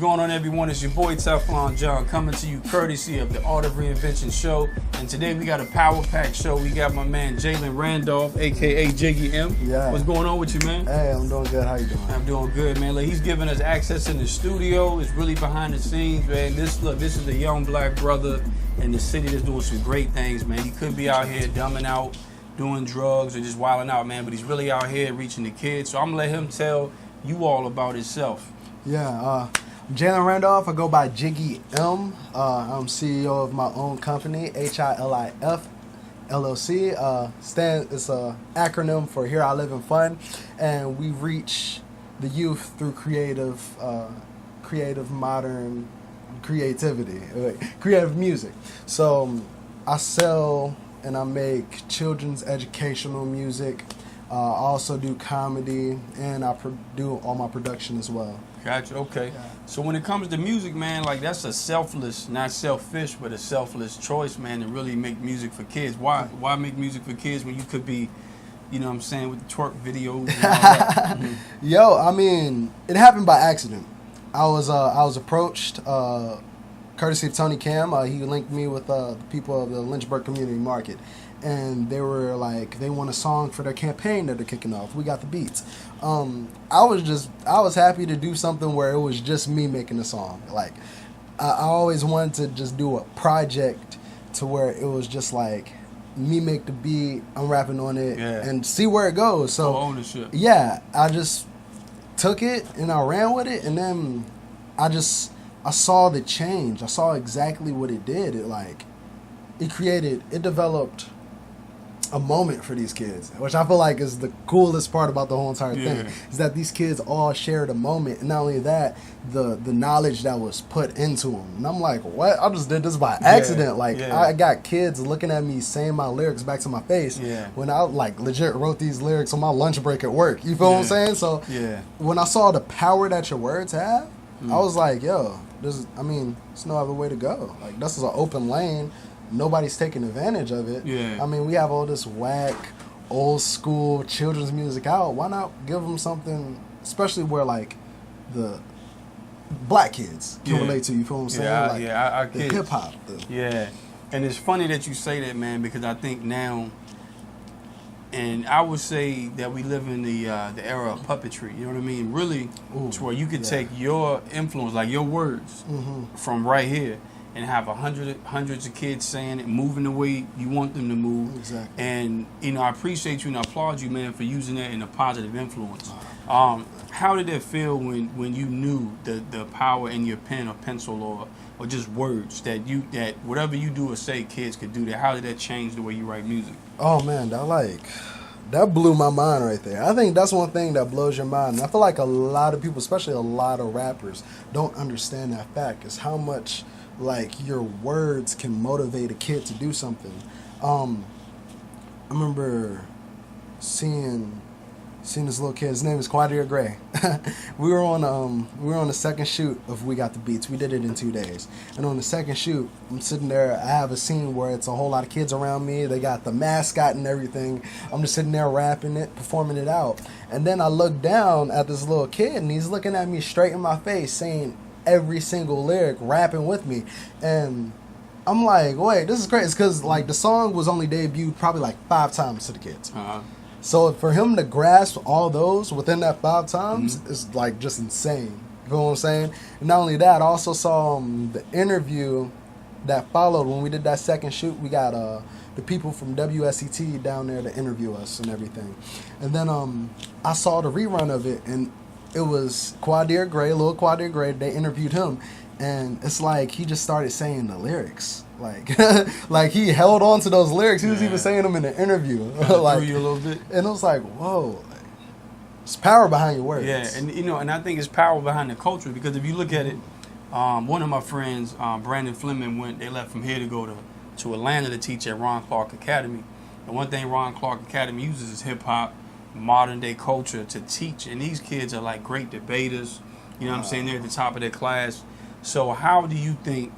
going on, everyone? It's your boy TeflonJohn coming to you courtesy of the Art of Reinvention Show. And today we got a power pack show. We got my man Jaime Randolph, aka Jiggy M. Yeah. What's going on with you, man? Hey, I'm doing good. How you doing? I'm doing good, man. Like, he's giving us access in the studio. It's really behind the scenes, man. This is a young black brother in the city that's doing some great things, man. He could be out here dumbing out, doing drugs, or just wilding out, man. But he's really out here reaching the kids. So I'm gonna let him tell you all about himself. Yeah, I'm Jaime Randolph. I go by Jiggy M. I'm CEO of my own company, H.I.L.F. LLC. It's an acronym for Here I Live in Fun, and we reach the youth through creative modern creativity, creative music. So I sell and I make children's educational music. I also do comedy, and I do all my production as well. Gotcha. Okay. Yeah. So when it comes to music, man, like that's a selfless, not selfish, but a selfless choice, man, to really make music for kids. Why make music for kids when you could be, you know what I'm saying, with the twerk videos and all that? Mm-hmm. Yo, I mean, it happened by accident. I was approached, courtesy of Tony Cam. He linked me with the people of the Lynchburg Community Market. And they were like, they want a song for their campaign that they're kicking off. We got the beats. I was happy to do something where it was just me making the song. Like, I always wanted to just do a project to where it was just like me make the beat, I'm rapping on it, and see where it goes. So ownership. Yeah, I just took it and I ran with it, and then I saw the change. I saw exactly what it did. It developed a moment for these kids, which I feel like is the coolest part about the whole entire thing, is that these kids all shared a moment, and not only that, the knowledge that was put into them. And I'm like, what? I just did this by accident. I got kids looking at me saying my lyrics back to my face when I legit wrote these lyrics on my lunch break at work. You feel what I'm saying? So when I saw the power that your words have, I was like, yo, there's no other way to go. Like, this is an open lane. Nobody's taking advantage of it. I mean, we have all this whack, old school children's music out. Why not give them something, especially where the black kids can relate to? You feel what I'm saying? I the hip hop. And it's funny that you say that, man, because I think now, and I would say that we live in the era of puppetry. You know what I mean? Really, to where you could take your influence, like your words, from right here, and have hundreds of kids saying it, moving the way you want them to move. Exactly. And, I appreciate you and I applaud you, man, for using that in a positive influence. How did it feel when you knew the power in your pen or pencil or just words that whatever you do or say, kids could do that? How did that change the way you write music? Oh, man, that blew my mind right there. I think that's one thing that blows your mind. And I feel like a lot of people, especially a lot of rappers, don't understand that fact, is how much your words can motivate a kid to do something. I remember seeing this little kid. His name is Quadir Gray. we were on the second shoot of We Got the Beats. We did it in 2 days. And on the second shoot, I'm sitting there. I have a scene where it's a whole lot of kids around me. They got the mascot and everything. I'm just sitting there rapping it, performing it out. And then I look down at this little kid, and he's looking at me straight in my face, saying every single lyric, rapping with me. And I'm like, wait, this is crazy. It's because the song was only debuted probably 5 times to the kids. So for him to grasp all those within that 5 times is just insane. You know what I'm saying? And not only that, I also saw the interview that followed when we did that second shoot. We got the people from WSET down there to interview us and everything. And then I saw the rerun of it, and it was Quadir Gray, little Quadir Gray. They interviewed him, and it's he just started saying the lyrics. He held on to those lyrics. He was even saying them in the interview. Threw you a little bit. And it was like, whoa, it's power behind your words. Yeah, and I think it's power behind the culture, because if you look at it, one of my friends, Brandon Fleming, they left from here to go to Atlanta to teach at Ron Clark Academy. And one thing Ron Clark Academy uses is hip hop, modern day culture to teach, and these kids are great debaters. You know what I'm saying? They're at the top of their class. So how do you think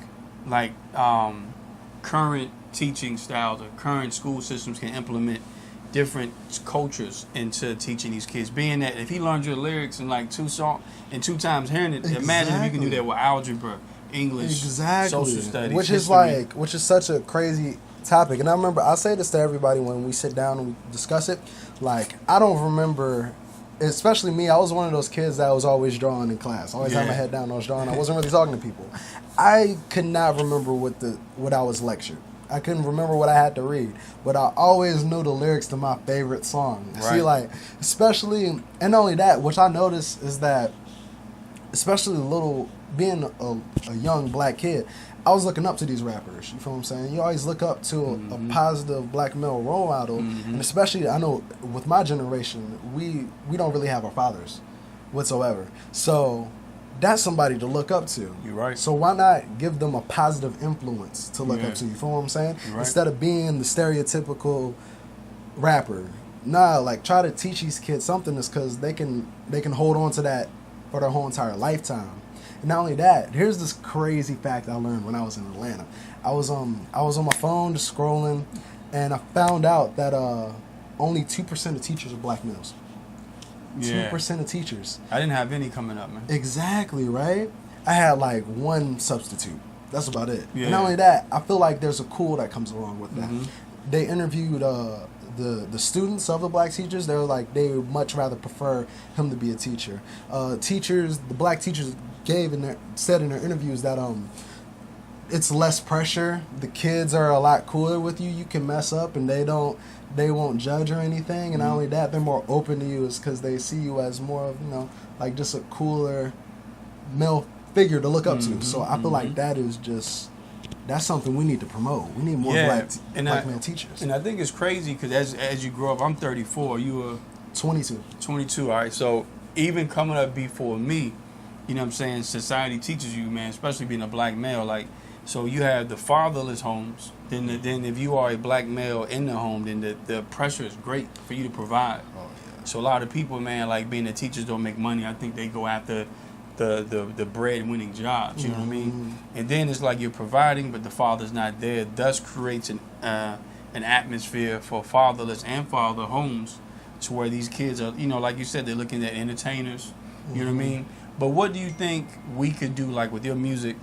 current teaching styles or current school systems can implement different cultures into teaching these kids. Being that if he learns your lyrics in like 2 times hearing it, imagine if you can do that with algebra, English, social studies, which history. which is such a crazy topic. And I remember I say this to everybody when we sit down and we discuss it. Like, I don't remember, especially me, I was one of those kids that was always drawing in class. Always had my head down, I was drawing. I wasn't really talking to people. I could not remember what I was lectured. I couldn't remember what I had to read, but I always knew the lyrics to my favorite song. Right. See, like, especially, and not only that, which I noticed is that, especially being a young black kid, I was looking up to these rappers. You feel what I'm saying? You always look up to a positive black male role model, and especially, I know with my generation, we don't really have our fathers whatsoever. So that's somebody to look up to. You're right. So why not give them a positive influence to look up to? You feel what I'm saying? Right. Instead of being the stereotypical rapper. Nah, like, try to teach these kids something that's because they can hold on to that for their whole entire lifetime. And not only that, here's this crazy fact I learned when I was in Atlanta. I was on my phone just scrolling, and I found out that only 2% of teachers are black males. 2% of teachers. I didn't have any coming up, man. Exactly, right? I had like one substitute. That's about it. Yeah. And not only that, I feel like there's a cool that comes along with that. They interviewed the students of the black teachers. They were like, they would much rather prefer him to be a teacher. The black teachers said in their interviews that it's less pressure. The kids are a lot cooler with you. You can mess up and they won't judge or anything. And not only that, they're more open to you, is because they see you as more of, like, just a cooler male figure to look up to. So I feel like that's something we need to promote. We need more black male teachers. And I think it's crazy because as you grow up, I'm 34, you were 22. 22, all right. So even coming up before me, you know what I'm saying, society teaches you, man, especially being a black male, like, so you have the fatherless homes. Then if you are a black male in the home, then the pressure is great for you to provide. Oh, yeah. So a lot of people, man, like, being the teachers don't make money. I think they go after the bread-winning jobs, you know what I mean? And then it's like you're providing, but the father's not there. Thus creates an atmosphere for fatherless and father homes, to where these kids are, like you said, they're looking at entertainers, you know what I mean? But what do you think we could do, like, with your music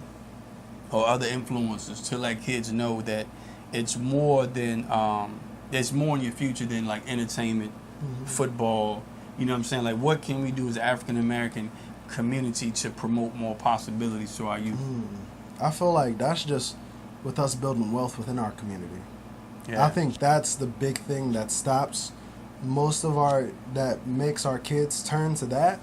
or other influences, to let kids know that it's more than there's more in your future than, like, entertainment, football, you know what I'm saying? Like, what can we do as African American community to promote more possibilities to our youth? I feel like that's just with us building wealth within our community. Yeah. I think that's the big thing that stops most of that makes our kids turn to that,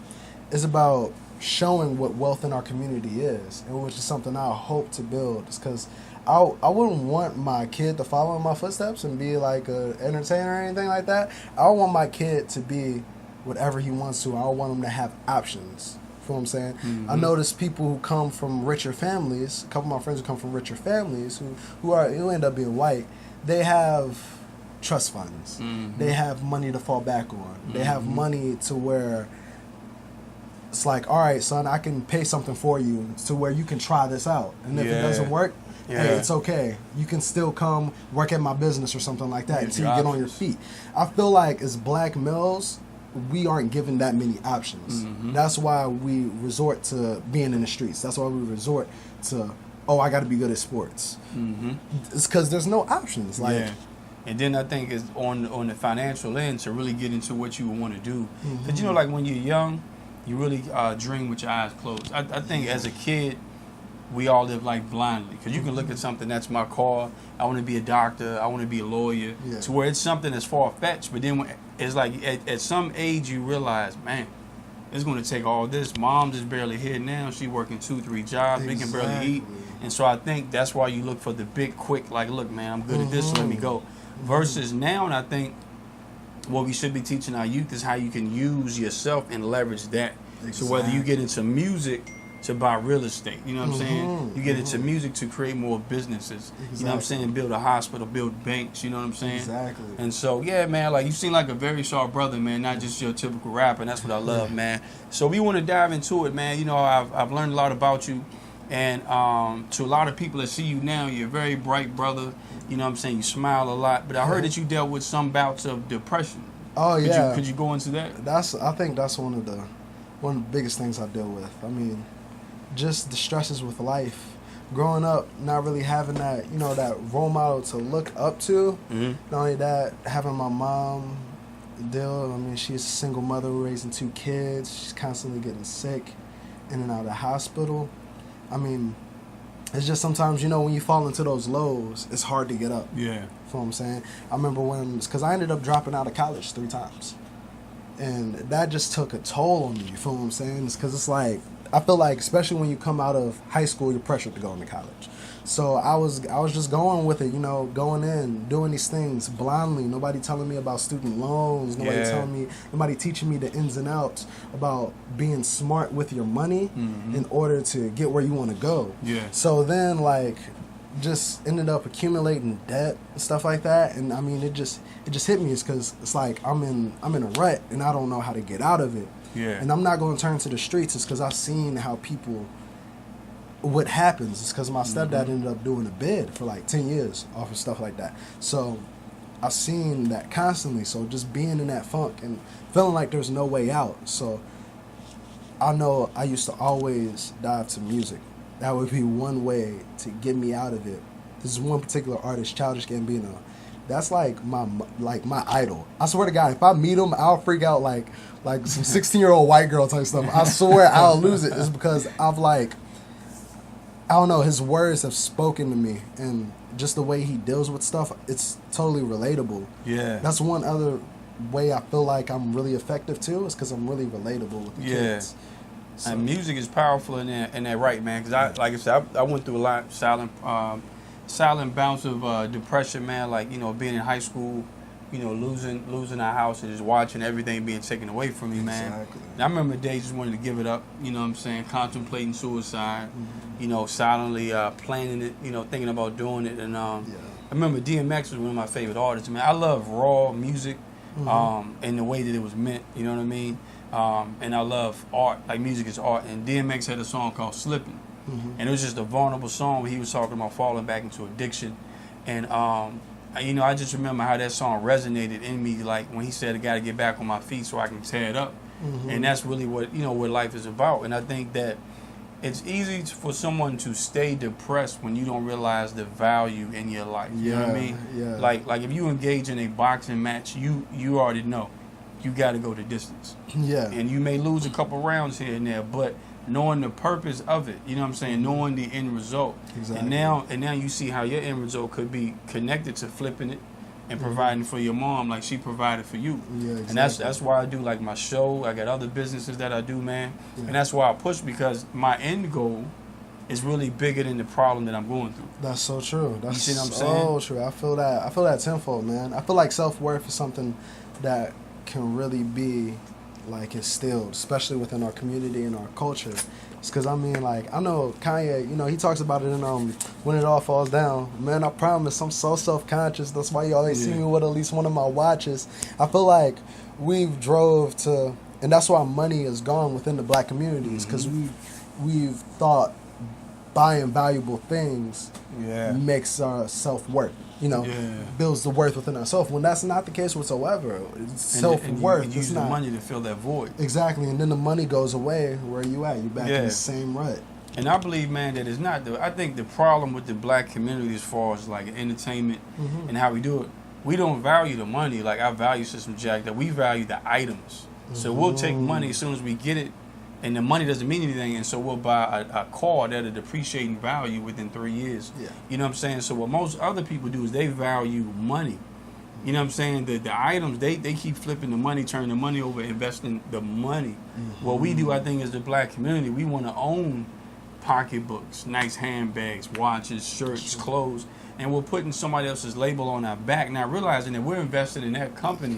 is about showing what wealth in our community is, and which is something I hope to build. Is because I wouldn't want my kid to follow in my footsteps and be like an entertainer or anything like that. I want my kid to be whatever he wants to. I want him to have options. You know what I'm saying? I notice people who come from richer families, a couple of my friends who come from richer families who end up being white, they have trust funds. They have money to fall back on. They have money to where it's like, all right, son, I can pay something for you to where you can try this out. And if it doesn't work, hey, it's okay. You can still come work at my business or something like that until you get on your feet. I feel like as black males, we aren't given that many options. That's why we resort to being in the streets. That's why we resort to, I got to be good at sports. It's because there's no options. Like, and then I think it's on the financial end to really get into what you want to do. Because, like, when you're young, you really dream with your eyes closed. I think as a kid, we all live life blindly. Because you can look at something, that's my car, I want to be a doctor, I want to be a lawyer, to where it's something that's far-fetched. But then it's like at some age you realize, man, it's going to take all this. Mom's is barely here now. She working 2-3 jobs. We can barely eat. And so I think that's why you look for the big, quick, like, look, man, I'm good at this, so let me go. Versus now, and I think what we should be teaching our youth is how you can use yourself and leverage that. So whether you get into music to buy real estate, you know what I'm saying? You get into music to create more businesses. You know what I'm saying? Build a hospital, build banks, you know what I'm saying? Exactly. And so, yeah, man, like, you seem like a very sharp brother, man, not just your typical rapper, and that's what I love, man. So we want to dive into it, man. I've learned a lot about you. And to a lot of people that see you now, you're a very bright brother. You know what I'm saying? You smile a lot. But I heard that you dealt with some bouts of depression. Oh yeah. Could you go into that? I think that's one of the biggest things I deal with. I mean, just the stresses with life. Growing up, not really having that, that role model to look up to. Mm-hmm. Not only that, having my mom deal. I mean, she's a single mother raising 2 kids. She's constantly getting sick, in and out of the hospital. I mean, it's just sometimes, when you fall into those lows, it's hard to get up. Yeah. You know what I'm saying? I remember because I ended up dropping out of college 3 times. And that just took a toll on me, you feel what I'm saying? It's because it's like, I feel like, especially when you come out of high school, you're pressured to go into college. So I was just going with it, going in, doing these things blindly. Nobody telling me about student loans. Nobody teaching me the ins and outs about being smart with your money in order to get where you want to go. Yeah. So then, just ended up accumulating debt and stuff like that. And I mean, it just hit me. It's because it's like I'm in a rut and I don't know how to get out of it. Yeah. And I'm not going to turn to the streets. It's because I've seen how what happens. It's because my stepdad ended up doing a bid for 10 years off of stuff like that. So I've seen that constantly. So just being in that funk and feeling like there's no way out. So I know I used to always dive to music. That would be one way to get me out of it. This is one particular artist, Childish Gambino. That's my idol. I swear to God, if I meet him, I'll freak out like some 16-year-old white girl type stuff. I swear I'll lose it. It's because I don't know, his words have spoken to me, and just the way he deals with stuff, it's totally relatable. Yeah. That's one other way I feel like I'm really effective too, is because I'm really relatable with the kids. So. And music is powerful in that right, man. Because like I said, I went through a lot of silent bouts of depression, man. Like, being in high school, losing our house and just watching everything being taken away from me, man. Exactly. And I remember days just wanted to give it up. You know what I'm saying? Contemplating suicide. Silently planning it. Thinking about doing it. And I remember DMX was one of my favorite artists, man. I love raw music, and the way that it was meant. You know what I mean? And I love art, like music is art. And DMX had a song called Slipping. And it was just a vulnerable song where he was talking about falling back into addiction. And, I just remember how that song resonated in me, like when he said, I got to get back on my feet so I can tear it up. And that's really what life is about. And I think that it's easy for someone to stay depressed when you don't realize the value in your life. You know what I mean? Yeah. Like if you engage in a boxing match, you already know. You got to go the distance. Yeah. And you may lose a couple rounds here and there, but knowing the purpose of it, you know what I'm saying? Knowing the end result. Exactly. And now you see how your end result could be connected to flipping it and providing for your mom like she provided for you. Yeah, exactly. And that's why I do like my show. I got other businesses that I do, man. Yeah. And that's why I push, because my end goal is really bigger than the problem that I'm going through. That's so true. That's you see what I'm saying? So true. I feel that tenfold, man. I feel like self-worth is something that can really be instilled, especially within our community and our culture. It's because I know Kanye, he talks about it in When It All Falls Down. Man, I promise I'm so self-conscious. That's why you always see me with at least one of my watches. I feel like we've drove to, and that's why money is gone within the black communities, because we've thought buying valuable things makes our self-worth. Builds the worth within ourselves. When that's not the case whatsoever. It's self-worth. And you use the money to fill that void. Exactly. And then the money goes away. Where are you at? You're back in the same rut. And I believe, man, that it's not I think the problem with the black community as far as entertainment and how we do it, we don't value the money. Like our value system, Jack, that we value the items. So we'll take money as soon as we get it, and the money doesn't mean anything, and so we'll buy a car that'll depreciate in value within 3 years. Yeah. You know what I'm saying? So what most other people do is they value money. You know what I'm saying? The items, they keep flipping the money, turning the money over, investing the money. What we do, I think, as the black community, we want to own pocketbooks, nice handbags, watches, shirts, clothes, and we're putting somebody else's label on our back, not realizing that we're invested in that company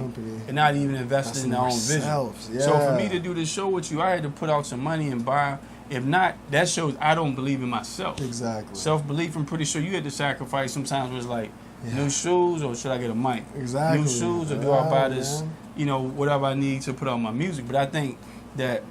and not even invested in our own vision. Yeah. So for me to do this show with you, I had to put out some money and buy. If not, that shows I don't believe in myself. Exactly. Self-belief, I'm pretty sure you had to sacrifice sometimes. Was like new shoes, or should I get a mic? Exactly. New shoes, or do I buy this, whatever I need to put out my music? But I think that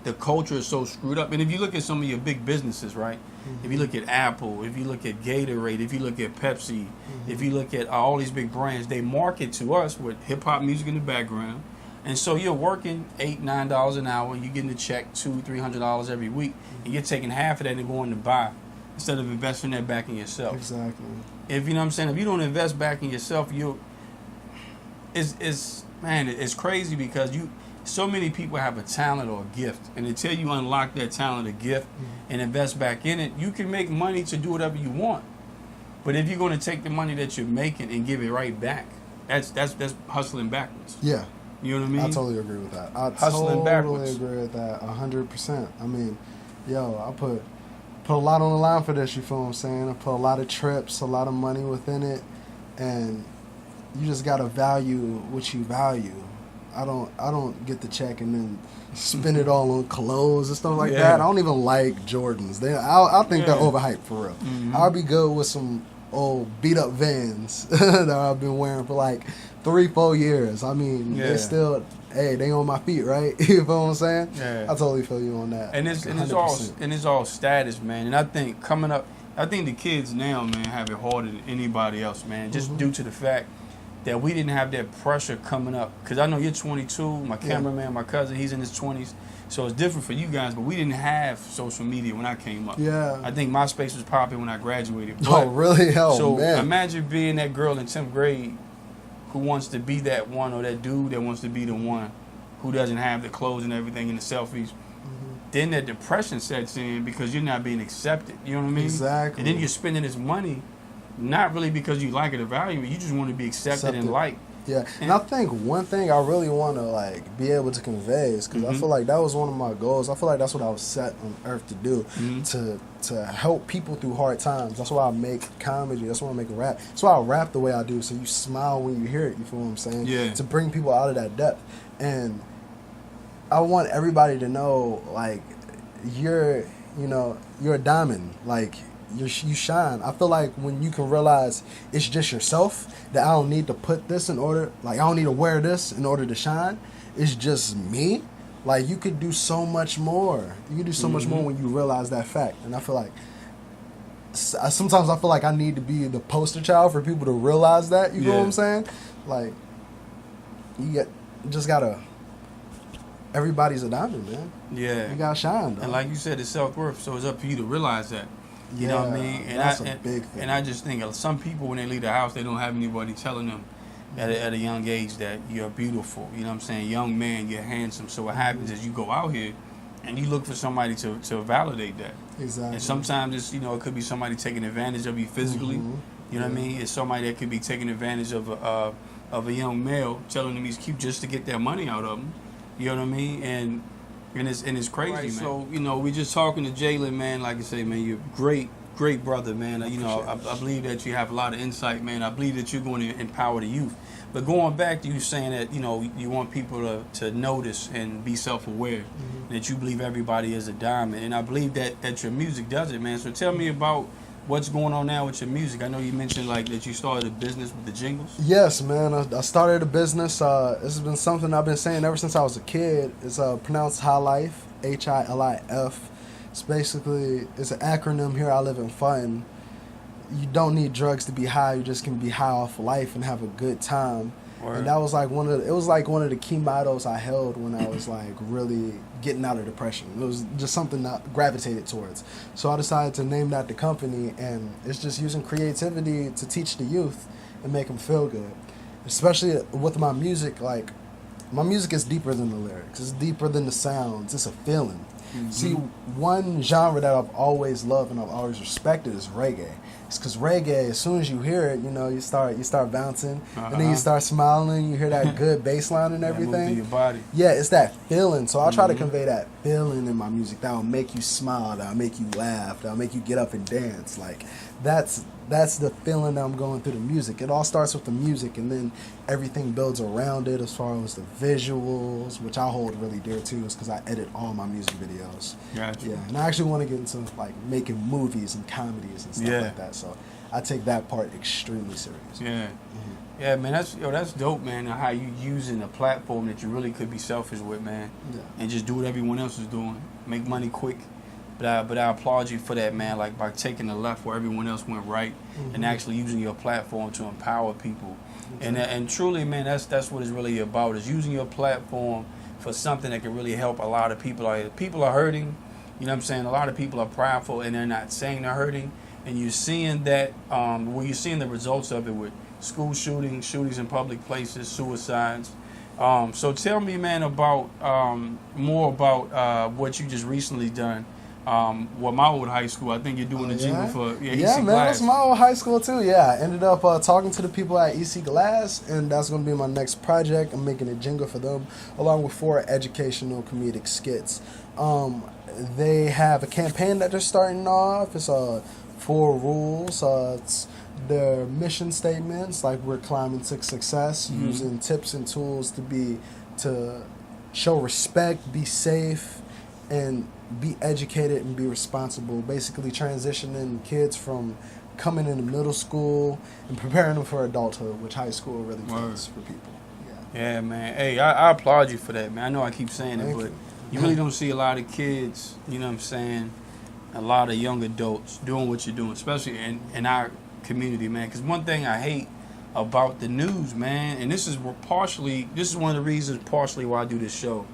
the culture is so screwed up. And if you look at some of your big businesses, right? If you look at Apple, if you look at Gatorade, if you look at Pepsi, if you look at all these big brands, they market to us with hip hop music in the background. And so you're working $8-9 an hour, you're getting a check $200-300 every week, and you're taking half of that and going to buy instead of investing that back in yourself. Exactly. If you know what I'm saying, if you don't invest back in yourself, it's crazy because so many people have a talent or a gift, and until you unlock that talent or gift and invest back in it, you can make money to do whatever you want. But if you're going to take the money that you're making and give it right back, that's hustling backwards. Yeah. You know what I mean? I totally agree with that. I Hustling totally backwards. agree with that 100%. I mean, I put a lot on the line for this, you feel what I'm saying? I put a lot of trips, a lot of money within it, and you just gotta value what you value. I don't get the check and then spend it all on clothes and stuff like that. I don't even like Jordans. I think they're overhyped for real. I'll be good with some old beat up Vans that I've been wearing for like 3-4 years. I mean, they still, they on my feet, right? You feel what I'm saying? Yeah. I totally feel you on that. And it's all status, man. And I think coming up, I think the kids now, man, have it harder than anybody else, man. Just due to the fact that we didn't have that pressure coming up. Because I know you're 22, my cameraman, my cousin, he's in his 20s. So it's different for you guys, but we didn't have social media when I came up. Yeah. I think MySpace was popping when I graduated. But, really? So imagine being that girl in 10th grade who wants to be that one, or that dude that wants to be the one who doesn't have the clothes and everything and the selfies. Then that depression sets in because you're not being accepted. You know what I mean? Exactly. And then you're spending this money not really because you like it or value it. You just want to be accepted and liked. Yeah, and I think one thing I really want to be able to convey is because I feel like that was one of my goals. I feel like that's what I was set on earth to do, to help people through hard times. That's why I make comedy. That's why I make rap. That's why I rap the way I do, so you smile when you hear it. You feel what I'm saying? Yeah. To bring people out of that depth, and I want everybody to know you're a diamond. You shine. I feel like when you can realize it's just yourself, that I don't need to put this in order, I don't need to wear this in order to shine. It's just me. You could do so much more. You can do so much more when you realize that fact. And I feel like sometimes I feel like I need to be the poster child for people to realize that. You know what I'm saying? Everybody's a diamond, man. Yeah. You gotta shine, though. And like you said, it's self-worth, so it's up to you to realize that. You know what I mean? And that's a big thing. And I just think some people, when they leave the house, they don't have anybody telling them at a young age that you're beautiful. You know what I'm saying? Young man, you're handsome. So what happens is you go out here and you look for somebody to validate that. Exactly. And sometimes it's, it could be somebody taking advantage of you physically. You know what I mean? It's somebody that could be taking advantage of a young male, telling him he's cute just to get that money out of him. You know what I mean? And it's crazy, right, man. So, we're just talking to Jalen, man. Like I say, man, you're great brother, man. I believe that you have a lot of insight, man. I believe that you're going to empower the youth. But going back to you saying that, you want people to notice and be self-aware, that you believe everybody is a diamond. And I believe that your music does it, man. So tell me about what's going on now with your music. I know you mentioned that you started a business with the jingles. Yes, man. I started a business. This has been something I've been saying ever since I was a kid. It's pronounced H.I.L.F, H-I-L-I-F. It's an acronym here. I live in fun. You don't need drugs to be high. You just can be high off life and have a good time. Word. And that was one of the key mottos I held when I was really getting out of depression. It was just something that I gravitated towards. So I decided to name that the company, and it's just using creativity to teach the youth and make them feel good. Especially with my music, my music is deeper than the lyrics. It's deeper than the sounds. It's a feeling. See, one genre that I've always loved and I've always respected is reggae. It's because reggae, as soon as you hear it, you start bouncing, and then you start smiling. You hear that good bass line and everything. Move through your body. Yeah, it's that feeling. So I try to convey that feeling in my music. That'll make you smile. That'll make you laugh. That'll make you get up and dance. That's the feeling that I'm going through the music. It all starts with the music, and then everything builds around it as far as the visuals, which I hold really dear too, is because I edit all my music videos. Gotcha. Yeah, and I actually want to get into making movies and comedies and stuff like that. So I take that part extremely serious. Yeah. Yeah, man, that's dope, man. How you using a platform that you really could be selfish with, man, and just do what everyone else is doing, make money quick. But I applaud you for that, man. Like by taking the left where everyone else went right, and actually using your platform to empower people. And truly, man, that's what it's really about. Is using your platform for something that can really help a lot of people. Like people are hurting, you know what I'm saying? A lot of people are prideful and they're not saying they're hurting. And you're seeing that, you're seeing the results of it with school shootings in public places, suicides. So tell me, man, about more about what you just recently done. My old high school, I think you're doing a jingle for EC man, Glass. that's my old high school too. Yeah, I ended up talking to the people at EC Glass, and that's going to be my next project. I'm making a jingle for them, along with 4 educational comedic skits. They have a campaign that they're starting off. It's 4 rules. It's their mission statements, like we're climbing to success, using tips and tools to show respect, be safe, and be educated and be responsible. Basically transitioning kids from coming into middle school and preparing them for adulthood, which high school really does for people. Yeah, man. Hey, I applaud you for that, man. I know I keep saying it, but you really don't see a lot of kids, you know what I'm saying, a lot of young adults doing what you're doing, especially in our community, man. Because one thing I hate about the news, man, and this is one of the reasons partially why I do this show.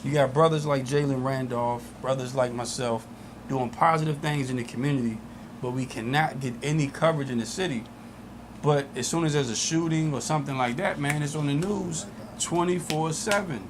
You got brothers like Jaime Randolph, brothers like myself, doing positive things in the community, but we cannot get any coverage in the city. But as soon as there's a shooting or something like that, man, it's on the news 24/7.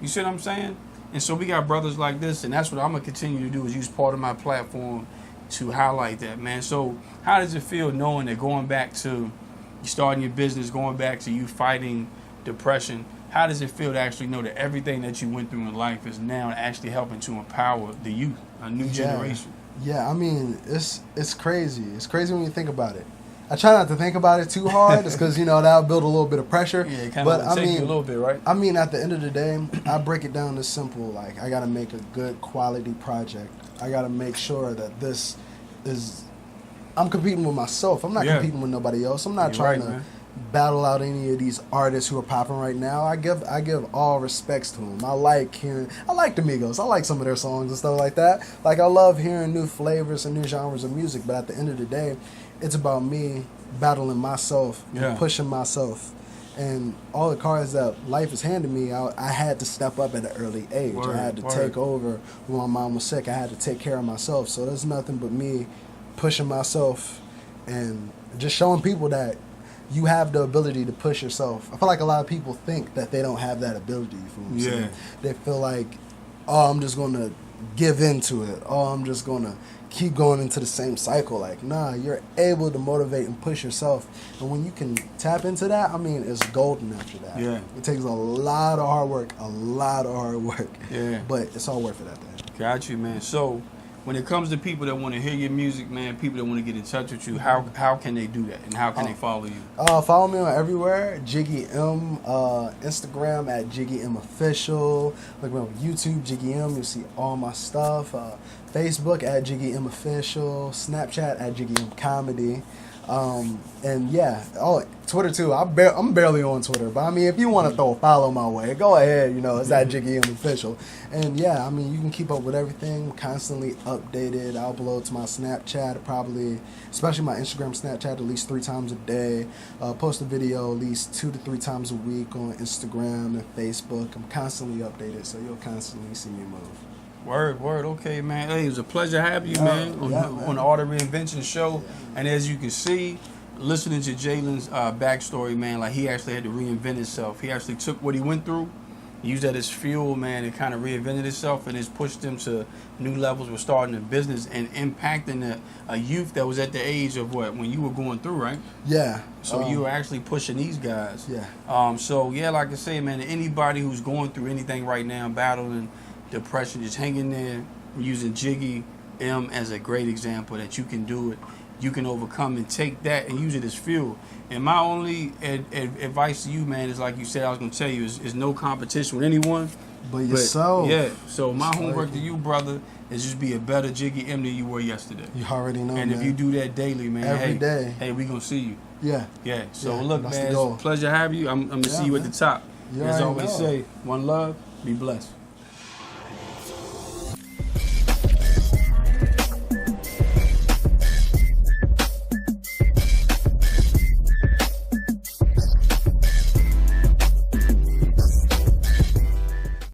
You see what I'm saying? And so we got brothers like this, and that's what I'm going to continue to do, is use part of my platform to highlight that, man. So how does it feel knowing that going back to you starting your business, going back to you fighting depression, how does it feel to actually know that everything that you went through in life is now actually helping to empower the youth, a new generation? Yeah, I mean, it's crazy. It's crazy when you think about it. I try not to think about it too hard, just because, that'll build a little bit of pressure. Yeah, it kind of take you a little bit, right? I mean, at the end of the day, I break it down to simple. Like, I got to make a good quality project. I got to make sure that this is... I'm competing with myself. I'm not competing with nobody else. I'm not trying to battle out any of these artists who are popping right now. I give all respects to them. I like the Migos. I like some of their songs and stuff like that. Like, I love hearing new flavors and new genres of music, but at the end of the day, it's about me battling myself, and pushing myself. And all the cards that life has handed me, I had to step up at an early age. I had to take over when my mom was sick. I had to take care of myself. So there's nothing but me pushing myself and just showing people that you have the ability to push yourself. I feel like a lot of people think that they don't have that ability. They feel like, I'm just going to give into it. I'm just going to keep going into the same cycle. Like, nah, you're able to motivate and push yourself. And when you can tap into that, I mean, it's golden after that. Yeah. It takes a lot of hard work. Yeah. But it's all worth it at the end. Got you, man. So, when it comes to people that want to hear your music, man, people that want to get in touch with you, how can they do that, and how can they follow you? Follow me on everywhere. Jiggy M, Instagram at Jiggy M Official. Look me on YouTube, Jiggy M. You'll see all my stuff. Facebook at Jiggy M Official. Snapchat at Jiggy M Comedy. Twitter too. I'm barely on Twitter, but I mean, if you want to throw a follow my way, go ahead. It's at Jiggy M Official. And yeah, I mean, you can keep up with everything. Constantly updated. I'll upload to my Snapchat, especially my Instagram, Snapchat, at least 3 times a day. Post a video at least 2 to 3 times a week on Instagram and Facebook. I'm constantly updated, so you'll constantly see me move. Word. Okay, man. Hey, it was a pleasure having you, man, on the Art of Reinvention Show. And as you can see, listening to Jalen's backstory, man, like he actually had to reinvent himself. He actually took what he went through, used that as fuel, man, and kind of reinvented himself, and it's pushed him to new levels with starting a business and impacting a youth that was at the age of when you were going through, right? Yeah. So you were actually pushing these guys. Yeah. Like I say, man, anybody who's going through anything right now, battling depression, just hang in there, using Jiggy M as a great example that you can do it. You can overcome and take that and use it as fuel. And my only advice to you, man, is like you said, I was going to tell you, is no competition with anyone. But yourself. Yeah. So my It's homework like- to you, brother, is just be a better Jiggy M than you were yesterday. You already know, And man. if you do that daily, man, Every day. hey, we gonna see you. Yeah. Yeah. So Yeah, look, that's man, the it's goal. a pleasure to have you. I'm gonna Yeah, see you at man. the top. You As already always know. say, one love, be blessed.